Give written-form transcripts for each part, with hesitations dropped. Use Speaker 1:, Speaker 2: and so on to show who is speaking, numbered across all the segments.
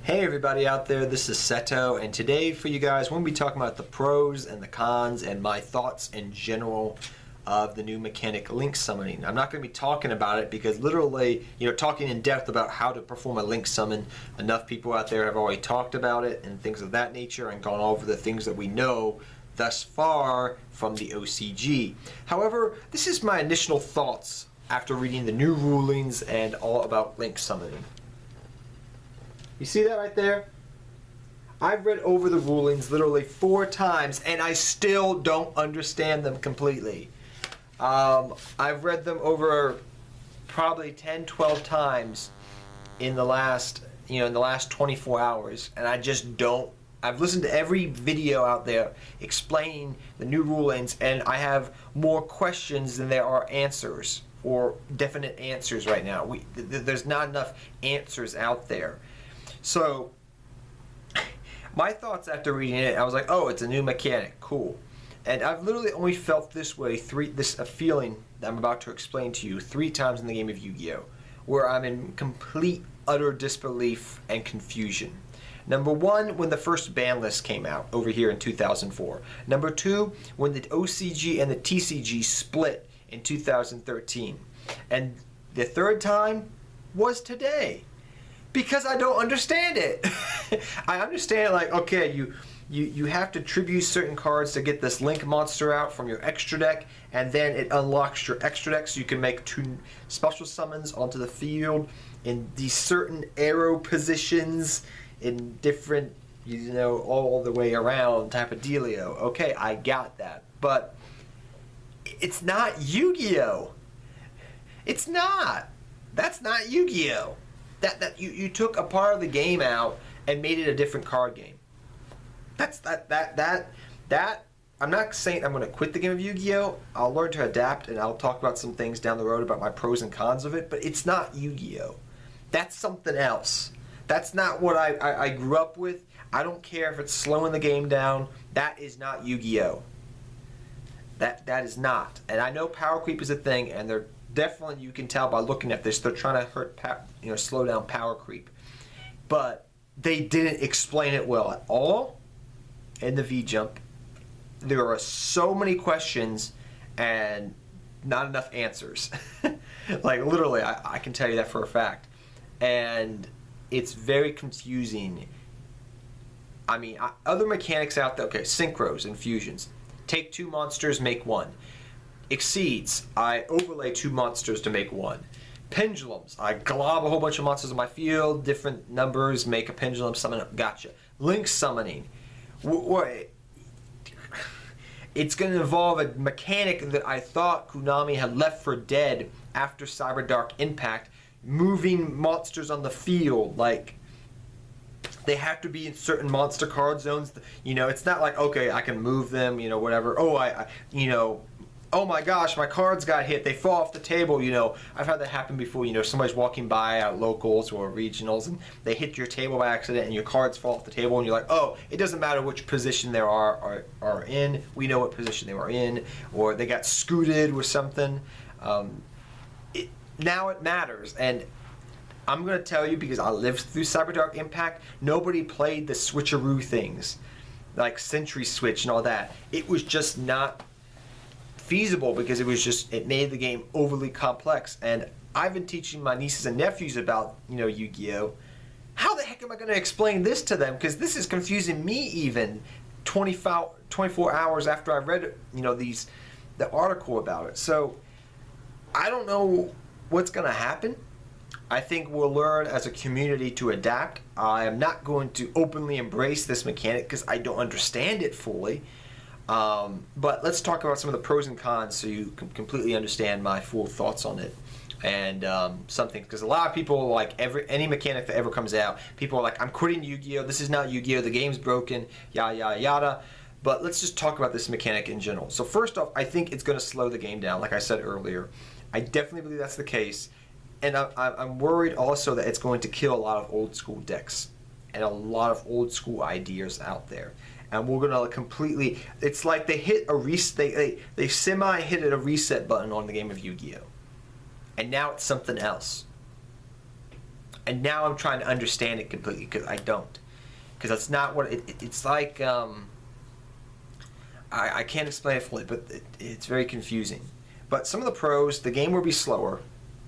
Speaker 1: Hey everybody out there, this is Seto, and today for you guys we're going to be talking about the pros and the cons and my thoughts in general of the new mechanic link summoning. I'm not going to be talking about it because literally, talking in depth about how to perform a link summon, enough people out there have already talked about it and things of that nature and gone over the things that we know thus far from the OCG. However, this is my initial thoughts after reading the new rulings and all about link summoning. You see that right there? I've read over the rulings literally 4 times and I still don't understand them completely. I've read them over probably 10, 12 times in the last, 24 hours, and I just don't. I've listened to every video out there explaining the new rulings, and I have more questions than there are answers or definite answers right now. There's not enough answers out there. So, my thoughts after reading it, I was like, oh, it's a new mechanic, cool. And I've literally only felt this way, a feeling that I'm about to explain to you 3 times in the game of Yu-Gi-Oh! Where I'm in complete, utter disbelief and confusion. Number 1, when the first ban list came out over here in 2004. Number 2, when the OCG and the TCG split in 2013. And the 3rd time was today. Because I don't understand it. I understand, like, okay, you have to tribute certain cards to get this link monster out from your extra deck, and then it unlocks your extra deck so you can make 2 special summons onto the field in these certain arrow positions in different, all the way around type of dealio. Okay, I got that. But it's not Yu-Gi-Oh! It's not. That's not Yu-Gi-Oh! That you took a part of the game out and made it a different card game. I'm not saying I'm going to quit the game of Yu-Gi-Oh! I'll learn to adapt and I'll talk about some things down the road about my pros and cons of it, but it's not Yu-Gi-Oh! That's something else. That's not what I grew up with. I don't care if it's slowing the game down. That is not Yu-Gi-Oh! That is not. And I know power creep is a thing, and they're definitely, you can tell by looking at this, they're trying to slow down power creep. But they didn't explain it well at all in the V-Jump. There are so many questions and not enough answers. Like, literally, I can tell you that for a fact. And it's very confusing. I mean, other mechanics out there, okay, synchros and fusions. Take 2 monsters, make 1. Exceeds, I overlay 2 monsters to make 1. Pendulums, I glob a whole bunch of monsters on my field, different numbers, make a pendulum summon. Gotcha. Link summoning. It's going to involve a mechanic that I thought Konami had left for dead after Cyber Dark Impact, moving monsters on the field. Like, they have to be in certain monster card zones. It's not like, okay, I can move them, whatever. Oh, oh my gosh, my cards got hit, they fall off the table, I've had that happen before, somebody's walking by at locals or regionals and they hit your table by accident and your cards fall off the table and you're like, oh, it doesn't matter which position they are in, we know what position they were in, or they got scooted with something. Now it matters, and I'm going to tell you, because I lived through Cyber Dark Impact, nobody played the switcheroo things, like Sentry Switch and all that. It was just not feasible because it made the game overly complex. And I've been teaching my nieces and nephews about, Yu-Gi-Oh! How the heck am I going to explain this to them? Because this is confusing me even 24 hours after I read, the article about it. So I don't know what's going to happen. I think we'll learn as a community to adapt. I am not going to openly embrace this mechanic because I don't understand it fully. But let's talk about some of the pros and cons so you can completely understand my full thoughts on it. And something, because a lot of people, like any mechanic that ever comes out, people are like, I'm quitting Yu-Gi-Oh! This is not Yu-Gi-Oh! The game's broken, yada yada yada. But let's just talk about this mechanic in general. So first off, I think it's going to slow the game down, like I said earlier. I definitely believe that's the case. And I'm worried also that it's going to kill a lot of old school decks and a lot of old school ideas out there. And we're going to completely, it's like they hit a they semi-hit a reset button on the game of Yu-Gi-Oh! And now it's something else. And now I'm trying to understand it completely, because I don't. Because that's not what it's like. I can't explain it fully, but it's very confusing. But some of the pros, the game will be slower.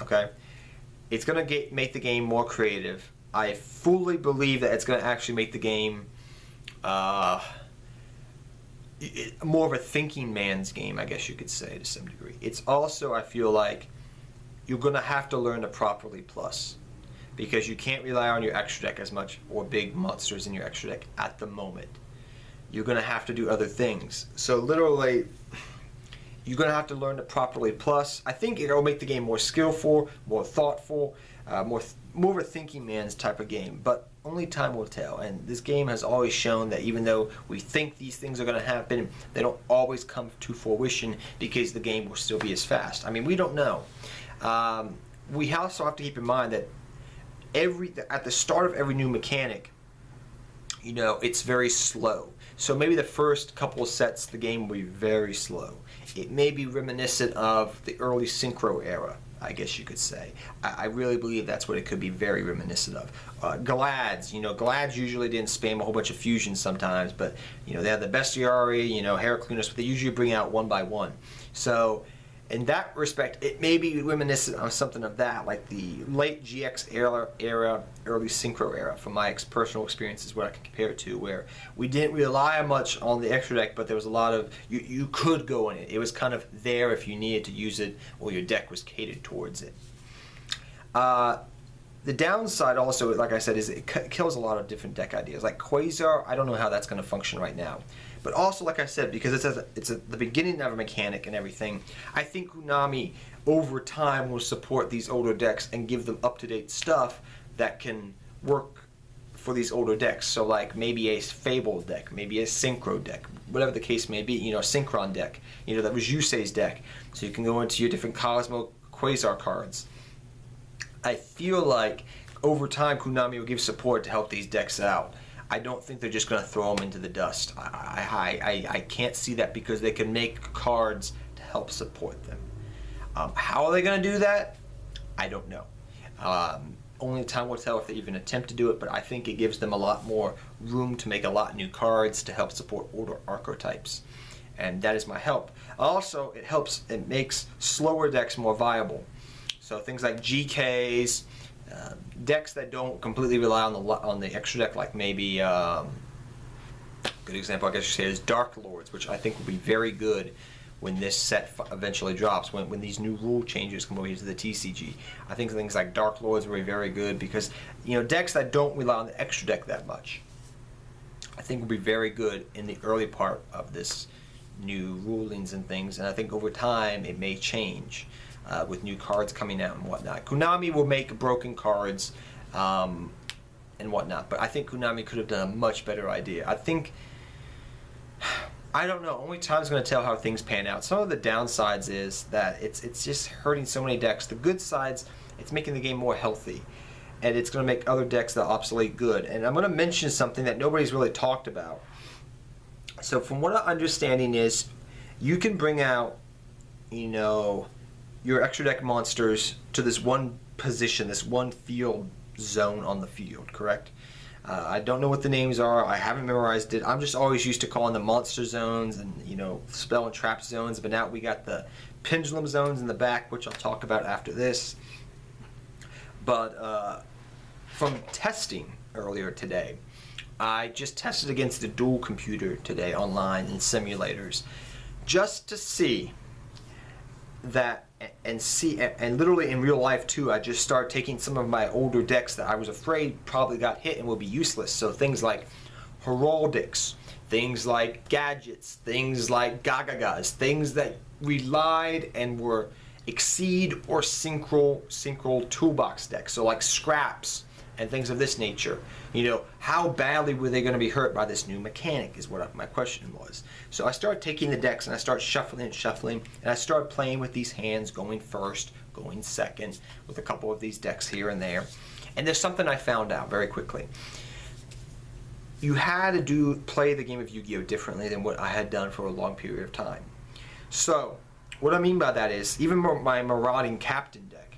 Speaker 1: Okay, it's gonna make the game more creative. I fully believe that it's gonna actually make the game more of a thinking man's game, I guess you could say, to some degree. It's also, I feel like, you're gonna have to learn to properly plus, because you can't rely on your extra deck as much, or big monsters in your extra deck at the moment. You're going to have to do other things. So literally, you're going to have to learn to properly plus. I think it'll make the game more skillful, more thoughtful, more of a thinking man's type of game. But only time will tell. And this game has always shown that even though we think these things are going to happen, they don't always come to fruition, because the game will still be as fast. I mean, we don't know. We also have to keep in mind that at the start of every new mechanic, you know, it's very slow. So maybe the first couple of sets, the game will be very slow. It may be reminiscent of the early Synchro era, I guess you could say. I really believe that's what it could be very reminiscent of. Glads, you know, Glads usually didn't spam a whole bunch of fusions sometimes, but, you know, they have the Bestiary, you know, Heraclinus, but they usually bring out one by one. So in that respect, it may be reminiscent of something of that, like the late GX era, early Synchro era, from my personal experience is what I can compare it to, where we didn't rely much on the extra deck, but there was a lot of, you could go in it. It was kind of there if you needed to use it, or your deck was catered towards it. The downside also, like I said, is it kills a lot of different deck ideas. Like Quasar, I don't know how that's going to function right now. But also, like I said, because it's at the beginning of a mechanic and everything, I think Konami, over time, will support these older decks and give them up-to-date stuff that can work for these older decks. So like maybe a Fable deck, maybe a Synchro deck, whatever the case may be, you know, a Synchron deck, you know, that was Yusei's deck. So you can go into your different Cosmo Quasar cards. I feel like over time Konami will give support to help these decks out. I don't think they're just going to throw them into the dust. I can't see that, because they can make cards to help support them. How are they going to do that? I don't know. Only time will tell if they even attempt to do it, but I think it gives them a lot more room to make a lot of new cards to help support older archetypes. And that is my help. Also, it makes slower decks more viable. So things like GKs, decks that don't completely rely on the extra deck, like maybe good example I guess you say is Dark Lords, which I think will be very good when this set eventually drops, when these new rule changes come over to the TCG. I think things like Dark Lords will be very good, because, you know, decks that don't rely on the extra deck that much, I think will be very good in the early part of this new rulings and things. And I think over time it may change. With new cards coming out and whatnot. Konami will make broken cards and whatnot, but I think Konami could have done a much better idea. I don't know, only time's going to tell how things pan out. Some of the downsides is that it's just hurting so many decks. The good sides, it's making the game more healthy, and it's going to make other decks that are obsolete good. And I'm going to mention something that nobody's really talked about. So from what I'm understanding is, you can bring out, you know, your extra deck monsters to this one position, this one field zone on the field, correct? I don't know what the names are. I haven't memorized it. I'm just always used to calling them monster zones and, you know, spell and trap zones. But now we got the pendulum zones in the back, which I'll talk about after this. But from testing earlier today, I just tested against the dual computer today online in simulators, just to see that, and literally in real life too, I just started taking some of my older decks that I was afraid probably got hit and will be useless. So things like Heraldics, things like Gadgets, things like Gagagas, things that relied and were Exceed or Synchro toolbox decks. So like Scraps and things of this nature. You know, how badly were they going to be hurt by this new mechanic is what my question was. So I started taking the decks and I started shuffling, and I started playing with these hands, going first, going second, with a couple of these decks here and there. And there's something I found out very quickly. You had to play the game of Yu-Gi-Oh! Differently than what I had done for a long period of time. So, what I mean by that is, even my Marauding Captain deck,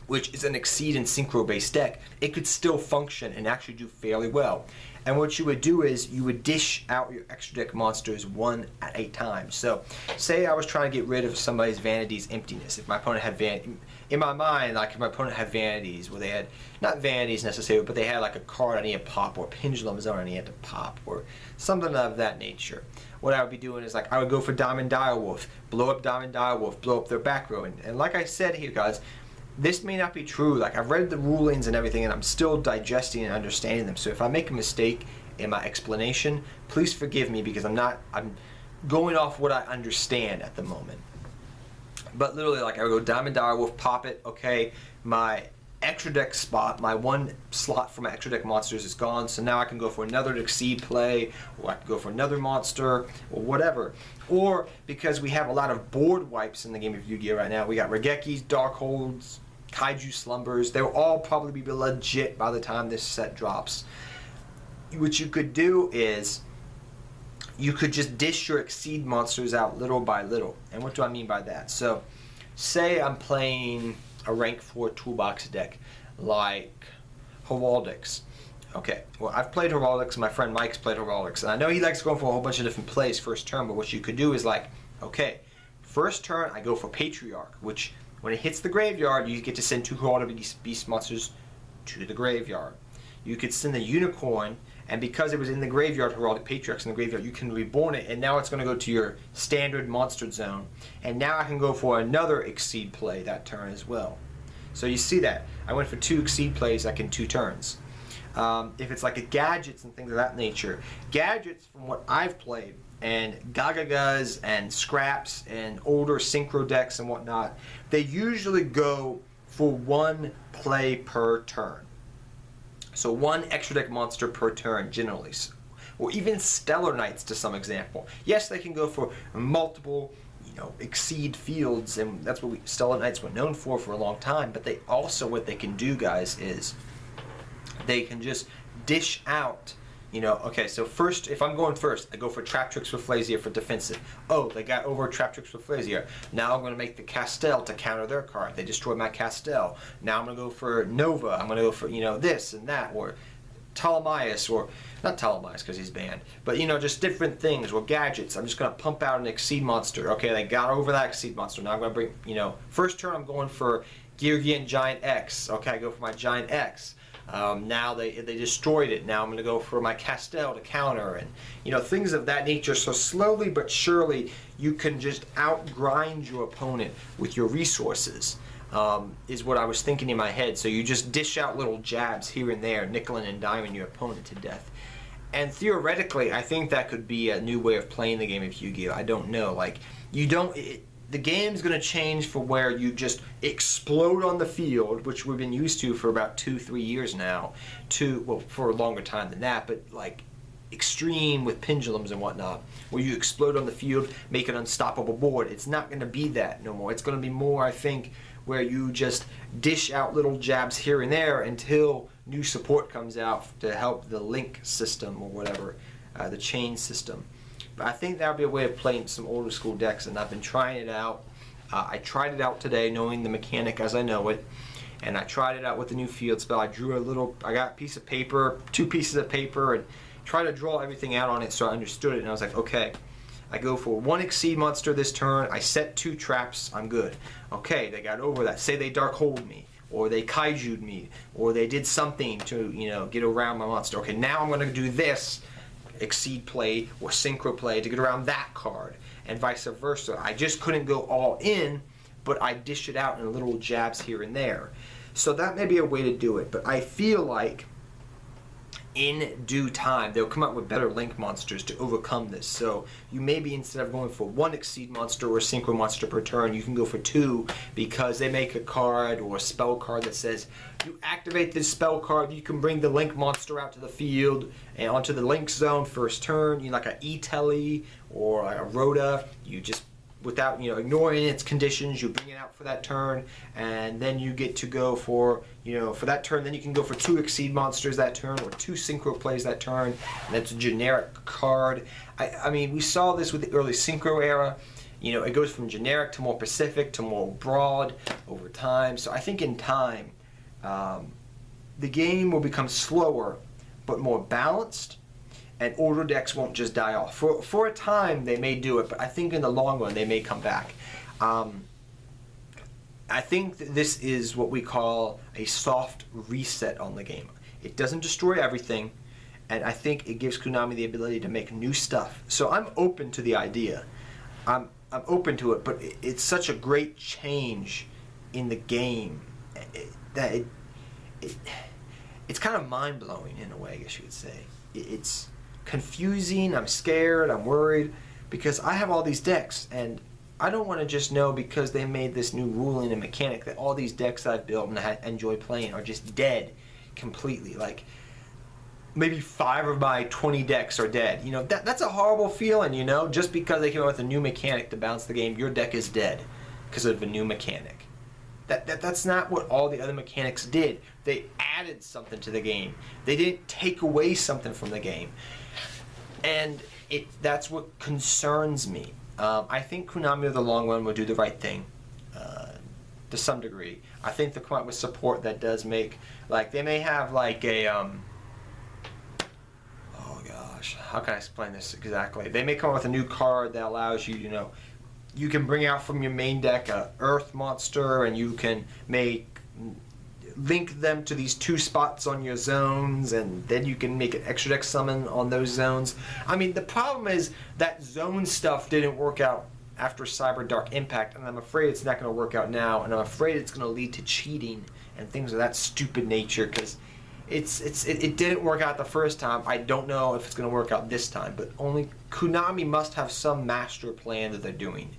Speaker 1: which is an Exceed and Synchro based deck, it could still function and actually do fairly well. And what you would do is you would dish out your extra deck monsters one at a time. So say I was trying to get rid of somebody's Vanity's Emptiness. If my opponent had in my mind, like if my opponent had Vanities, where they had, not Vanities necessarily, but they had like a card I need to pop, or Pendulum Zone I need to pop, or something of that nature. What I would be doing is like I would go for Diamond Direwolf, blow up Diamond Direwolf, blow up their back row. And like I said here, guys, this may not be true. Like, I've read the rulings and everything, and I'm still digesting and understanding them. So if I make a mistake in my explanation, please forgive me, because I'm going off what I understand at the moment. But literally, like, I would go Diamond Direwolf, pop it, okay, my extra deck spot, my one slot for my extra deck monsters is gone, so now I can go for another Exceed play, or I can go for another monster, or whatever. Or, because we have a lot of board wipes in the game of Yu-Gi-Oh! Right now, we got Regekis, Darkholds, Kaiju Slumbers. They'll all probably be legit by the time this set drops. What you could do is you could just dish your Exceed monsters out little by little. And what do I mean by that? So say I'm playing a rank 4 toolbox deck like Heraldics. Okay, well, I've played Heraldics, my friend Mike's played Heraldics, and I know he likes going for a whole bunch of different plays first turn, but what you could do is like, okay, first turn I go for Patriarch, which when it hits the graveyard, you get to send 2 Heraldic Beast monsters to the graveyard. You could send the Unicorn, and because it was in the graveyard, Heraldic Patriarch's in the graveyard, you can reborn it, and now it's going to go to your standard monster zone. And now I can go for another Exceed play that turn as well. So you see that. I went for 2 Exceed plays like in 2 turns. If it's like a gadgets and things of that nature, gadgets from what I've played, and Gagagas and Scraps and older Synchro decks and whatnot, they usually go for 1 play per turn. So 1 extra deck monster per turn generally. Or even Stellar Knights to some example. Yes, they can go for multiple, Exceed fields, and that's what Stellar Knights were known for a long time, but they also, what they can do, guys, is they can just dish out, okay, so first, if I'm going first, I go for Traptrix with Flazier for defensive. Oh, they got over Traptrix with Flazier. Now I'm going to make the Castel to counter their card. They destroyed my Castel. Now I'm going to go for Nova. I'm going to go for, this and that, or Ptolemaeus, or, not Ptolemaeus because he's banned, but, just different things, or gadgets. I'm just going to pump out an Exceed monster. Okay, they got over that Exceed monster. Now I'm going to bring, first turn I'm going for Geargian Giant X. Okay, I go for my Giant X. Now they destroyed it. Now I'm going to go for my Castel to counter, and things of that nature. So slowly but surely you can just outgrind your opponent with your resources, is what I was thinking in my head. So you just dish out little jabs here and there, nickeling and diming your opponent to death. And theoretically, I think that could be a new way of playing the game of Yu-Gi-Oh! I don't know. Like, the game's going to change for where you just explode on the field, which we've been used to for about 2-3 years now, well, for a longer time than that, but like extreme with pendulums and whatnot, where you explode on the field, make an unstoppable board. It's not going to be that no more. It's going to be more, I think, where you just dish out little jabs here and there until new support comes out to help the link system or whatever, the chain system. But I think that would be a way of playing some older school decks, and I've been trying it out. I tried it out today, knowing the mechanic as I know it, and I tried it out with the new field spell. I got a piece of paper, 2 pieces of paper, and tried to draw everything out on it so I understood it, and I was like, okay, I go for 1 Exceed monster this turn, I set 2 traps, I'm good. Okay, they got over that. Say they Darkhold me, or they Kaiju'd me, or they did something to, get around my monster. Okay, now I'm going to do this Exceed play or Synchro play to get around that card, and vice versa. I just couldn't go all in, but I dish it out in little jabs here and there. So that may be a way to do it, but I feel like in due time they'll come up with better link monsters to overcome this. So you maybe, instead of going for 1 Exceed monster or Synchro monster per turn, you can go for 2, because they make a card or a spell card that says you activate this spell card, you can bring the link monster out to the field and onto the link zone first turn. Like a E-Telly or a Rhoda, you just, without ignoring its conditions, you bring it out for that turn, and then you get to go for for that turn. Then you can go for 2 Exceed monsters that turn, or 2 Synchro plays that turn, and that's a generic card. I mean, we saw this with the early Synchro era. You know, it goes from generic to more specific to more broad over time. So I think in time, the game will become slower but more balanced, and older decks won't just die off. For a time, they may do it, but I think in the long run, they may come back. I think that this is what we call a soft reset on the game. It doesn't destroy everything, and I think it gives Konami the ability to make new stuff. So I'm open to the idea. I'm open to it, but it's such a great change in the game that it's kind of mind-blowing in a way, I guess you could say. It's confusing, I'm scared, I'm worried, because I have all these decks, and I don't want to just know because they made this new ruling and mechanic that all these decks I've built and I enjoy playing are just dead completely. Like, maybe 5 of my 20 decks are dead. You know, that's a horrible feeling, you know? Just because they came up with a new mechanic to balance the game, your deck is dead because of a new mechanic. That's not what all the other mechanics did. They added something to the game. They didn't take away something from the game. And that's what concerns me. I think Konami in the long run will do the right thing to some degree. I think they'll come out with support that does make, like, they may have like a, oh gosh, how can I explain this exactly? They may come up with a new card that allows you, you know, you can bring out from your main deck a Earth monster, and you can link them to these 2 spots on your zones, and then you can make an extra deck summon on those zones. I mean, the problem is that zone stuff didn't work out after Cyber Dark Impact, and I'm afraid it's not going to work out now, and I'm afraid it's going to lead to cheating and things of that stupid nature, because it didn't work out the first time. I don't know if it's going to work out this time, but only Konami must have some master plan that they're doing.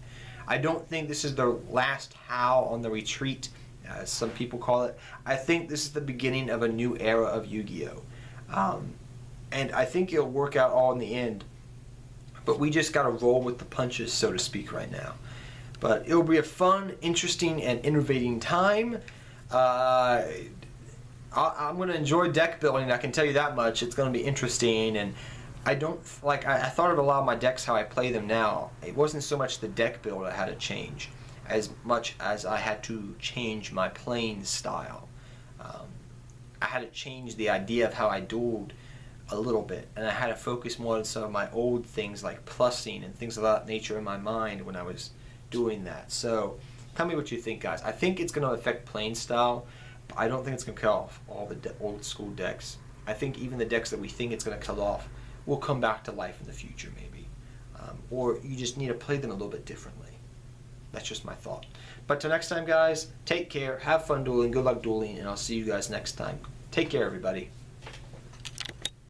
Speaker 1: I don't think this is the last howl on the retreat, as some people call it. I think this is the beginning of a new era of Yu-Gi-Oh! And I think it'll work out all in the end. But we just got to roll with the punches, so to speak, right now. But it'll be a fun, interesting, and innovating time. I'm going to enjoy deck building, I can tell you that much. It's going to be interesting, and I thought of a lot of my decks how I play them now. It wasn't so much the deck build I had to change, as much as I had to change my playing style. I had to change the idea of how I dueled a little bit, and I had to focus more on some of my old things like plussing and things of that nature in my mind when I was doing that. So tell me what you think, guys. I think it's going to affect playing style, but I don't think it's going to kill off all the old school decks. I think even the decks that we think it's going to kill off will come back to life in the future, maybe. Or you just need to play them a little bit differently. That's just my thought. But till next time, guys, take care, have fun dueling, good luck dueling, and I'll see you guys next time. Take care, everybody.